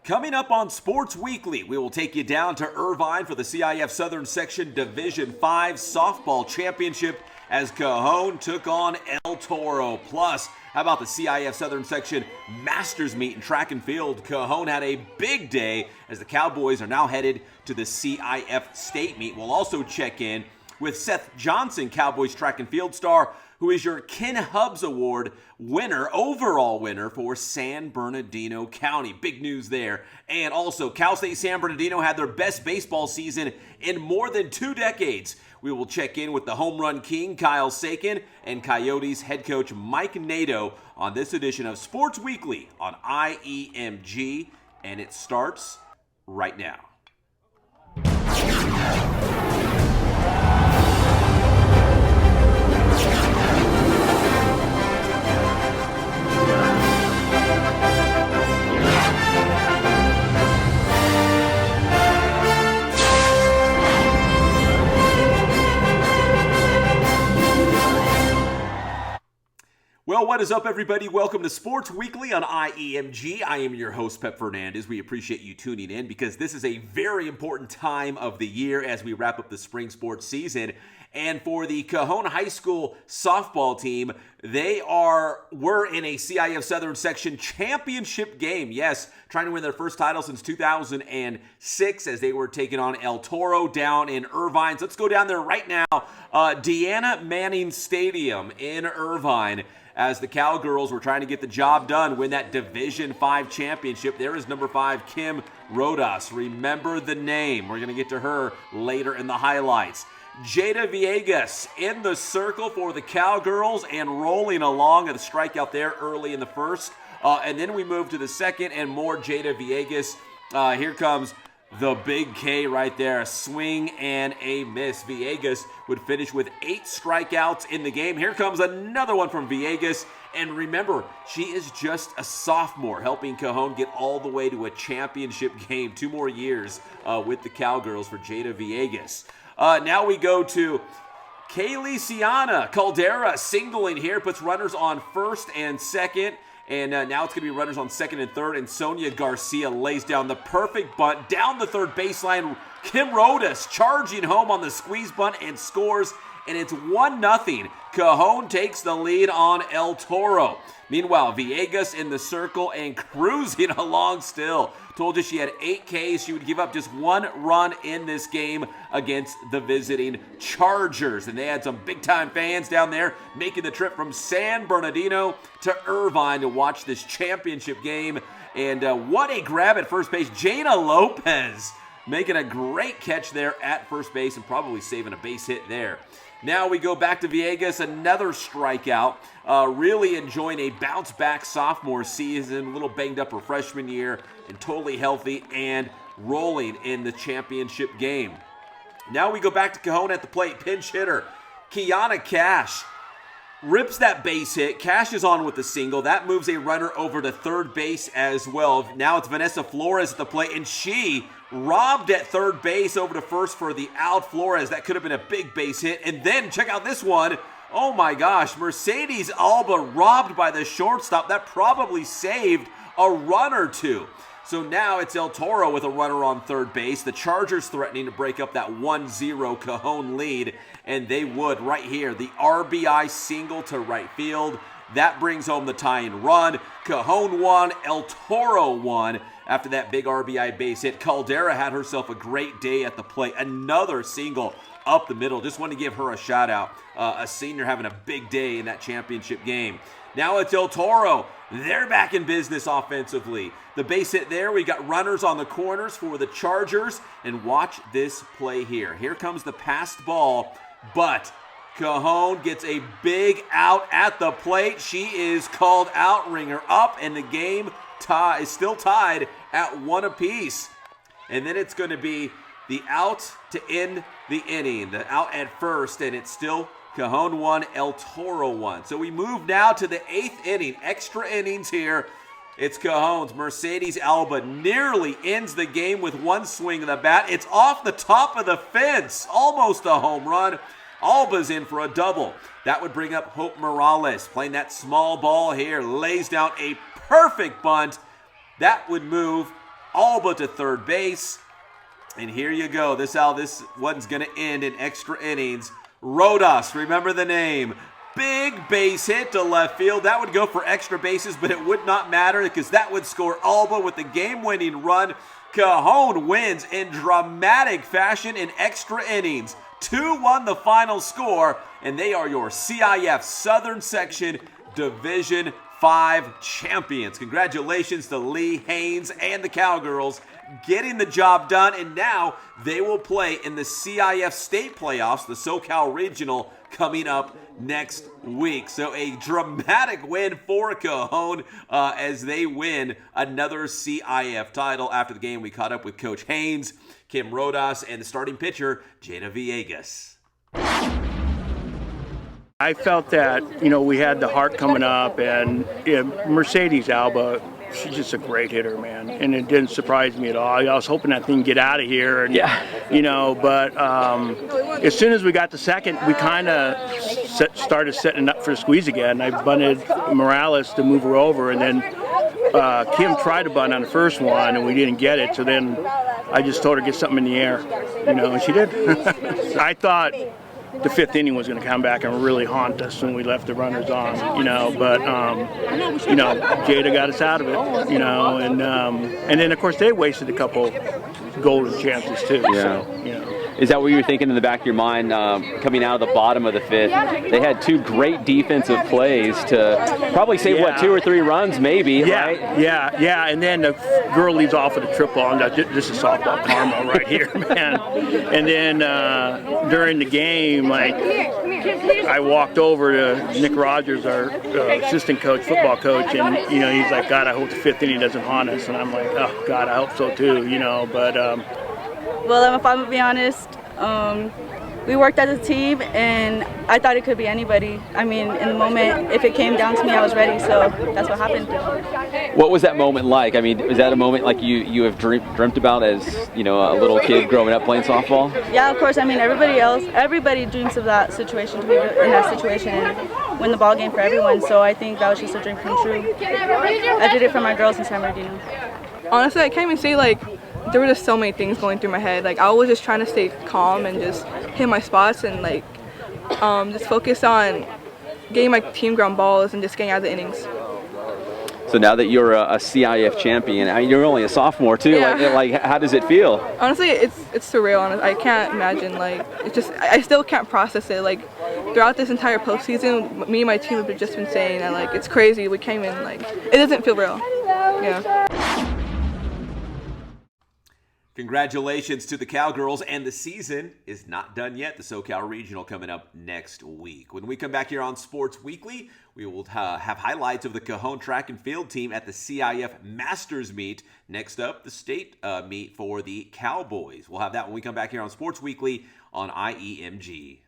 Coming up on Sports Weekly, we will take you down to Irvine for the CIF Southern Section Division 5 Softball Championship as Cajon took on El Toro. Plus, how about the CIF Southern Section Masters Meet in track and field? Cajon had a big day as the Cowboys are now headed to the CIF State Meet. We'll also check in with Seth Johnson, Cowboys track and field star, who is your Ken Hubbs Award winner, overall winner for San Bernardino County. Big news there. And also, Cal State San Bernardino had their best baseball season in more than 2 decades. We will check in with the home run king, Kyle Sakin, and Coyotes head coach Mike Nadeau on this edition of Sports Weekly on IEMG, and it starts right now. Well, what is up, everybody? Welcome to Sports Weekly on IEMG. I am your host, Pep Fernandez. We appreciate you tuning in because this is a very important time of the year as we wrap up the spring sports season. And for the Cajon High School softball team, they were in a CIF Southern Section championship game. Yes, trying to win their first title since 2006 as they were taking on El Toro down in Irvine. So let's go down there right now. Deanna Manning Stadium in Irvine, as the Cowgirls were trying to get the job done, win that Division 5 championship. There is number 5, Kim Rodas. Remember the name. We're going to get to her later in the highlights. Jada Villegas in the circle for the Cowgirls and rolling along at a strikeout there early in the first. And then we move to the second and more Jada Villegas. Here comes the big K right there, a swing and a miss. Villegas would finish with 8 strikeouts in the game. Here comes another one from Villegas. And remember, she is just a sophomore, helping Cajon get all the way to a championship game. 2 more years with the Cowgirls for Jada Villegas. Now we go to Kaylee Siana Caldera singling here, puts runners on first and second. And now it's going to be runners on second and third. And Sonia Garcia lays down the perfect bunt down the third baseline. Kim Rodas charging home on the squeeze bunt and scores. And it's 1-0. Cajon takes the lead on El Toro. Meanwhile, Villegas in the circle and cruising along still. Told you she had 8 Ks. She would give up just 1 run in this game against the visiting Chargers. And they had some big-time fans down there making the trip from San Bernardino to Irvine to watch this championship game. And what a grab at first base. Jana Lopez making a great catch there at first base and probably saving a base hit there. Now we go back to Villegas, another strikeout. Really enjoying a bounce-back sophomore season, a little banged up her freshman year, and totally healthy and rolling in the championship game. Now we go back to Cajon at the plate. Pinch hitter, Kiana Cash rips that base hit. Cash is on with the single. That moves a runner over to third base as well. Now it's Vanessa Flores at the plate, and she robbed at third base over to first for the out. Flores, that could have been a big base hit. And then check out this one. Oh my gosh, Mercedes Alba robbed by the shortstop. That probably saved a run or 2. So now it's El Toro with a runner on third base. The Chargers threatening to break up that 1-0 Cajon lead, and they would right here. The RBI single to right field. That brings home the tying run. Cajon won, El Toro won after that big RBI base hit. Caldera had herself a great day at the plate. Another single up the middle. Just wanted to give her a shout out. A senior having a big day in that championship game. Now it's El Toro. They're back in business offensively. The base hit there. We got runners on the corners for the Chargers. And watch this play here. Here comes the passed ball, but Cajon gets a big out at the plate. She is called out, ringer up, and the game is still tied at 1 apiece. And then it's going to be the out to end the inning. The out at first, and it's still Cajon 1, El Toro 1. So we move now to the 8th inning. Extra innings here. It's Cajon's. Mercedes Alba nearly ends the game with 1 swing of the bat. It's off the top of the fence. Almost a home run. Alba's in for a double. That would bring up Hope Morales, playing that small ball here. Lays down a perfect bunt. That would move Alba to third base. And here you go. This is how this one's going to end in extra innings. Rodas, remember the name. Big base hit to left field. That would go for extra bases, but it would not matter because that would score Alba with the game-winning run. Cajon wins in dramatic fashion in extra innings. 2-1 the final score, and they are your CIF Southern Section Division 5 champions. Congratulations to Lee, Haynes, and the Cowgirls getting the job done, and now they will play in the CIF state playoffs, the SoCal Regional, coming up next week. So a dramatic win for Cajon as they win another CIF title. After the game, we caught up with Coach Haynes, Kim Rodas, and the starting pitcher, Jada Villegas. I felt that, we had the heart coming up, and Mercedes Alba, she's just a great hitter, man, and it didn't surprise me at all. I was hoping that thing would get out of here, and but as soon as we got to second, we kind of started setting up for the squeeze again. I bunted Morales to move her over, and then Kim tried to bunt on the first one, and we didn't get it, so then I just told her to get something in the air, and she did. I thought the fifth inning was going to come back and really haunt us when we left the runners on, but Jada got us out of it, and then of course they wasted a couple golden chances too. Yeah. So, Is that what you were thinking in the back of your mind coming out of the bottom of the fifth? They had two great defensive plays to probably save, 2 or 3 runs maybe, right? Yeah, and then the girl leads off with a triple, and this is softball karma right here, man. And then during the game, I walked over to Nick Rogers, our assistant coach, football coach, and, he's like, God, I hope the fifth inning doesn't haunt us. And I'm like, oh, God, I hope so too, but... Well, if I'm going to be honest, we worked as a team, and I thought it could be anybody. I mean, in the moment, if it came down to me, I was ready, so that's what happened. What was that moment like? I mean, was that a moment like you have dreamt about as, a little kid growing up playing softball? Yeah, of course. I mean, everybody dreams of that situation, to be in that situation and win the ball game for everyone, so I think that was just a dream come true. I did it for my girls in San Bernardino. Honestly, I can't even say, there were just so many things going through my head. I was just trying to stay calm and just hit my spots and just focus on getting my team ground balls and just getting out of the innings. So now that you're a CIF champion, you're only a sophomore too. Yeah. How does it feel? Honestly, it's surreal. I can't imagine. I still can't process it. Throughout this entire postseason, me and my team have just been saying that it's crazy. We came in it doesn't feel real. Yeah. Congratulations to the Cowgirls, and the season is not done yet. The SoCal Regional coming up next week. When we come back here on Sports Weekly, we will have highlights of the Cajon track and field team at the CIF Masters meet. Next up, the state meet for the Cowboys. We'll have that when we come back here on Sports Weekly on IEMG.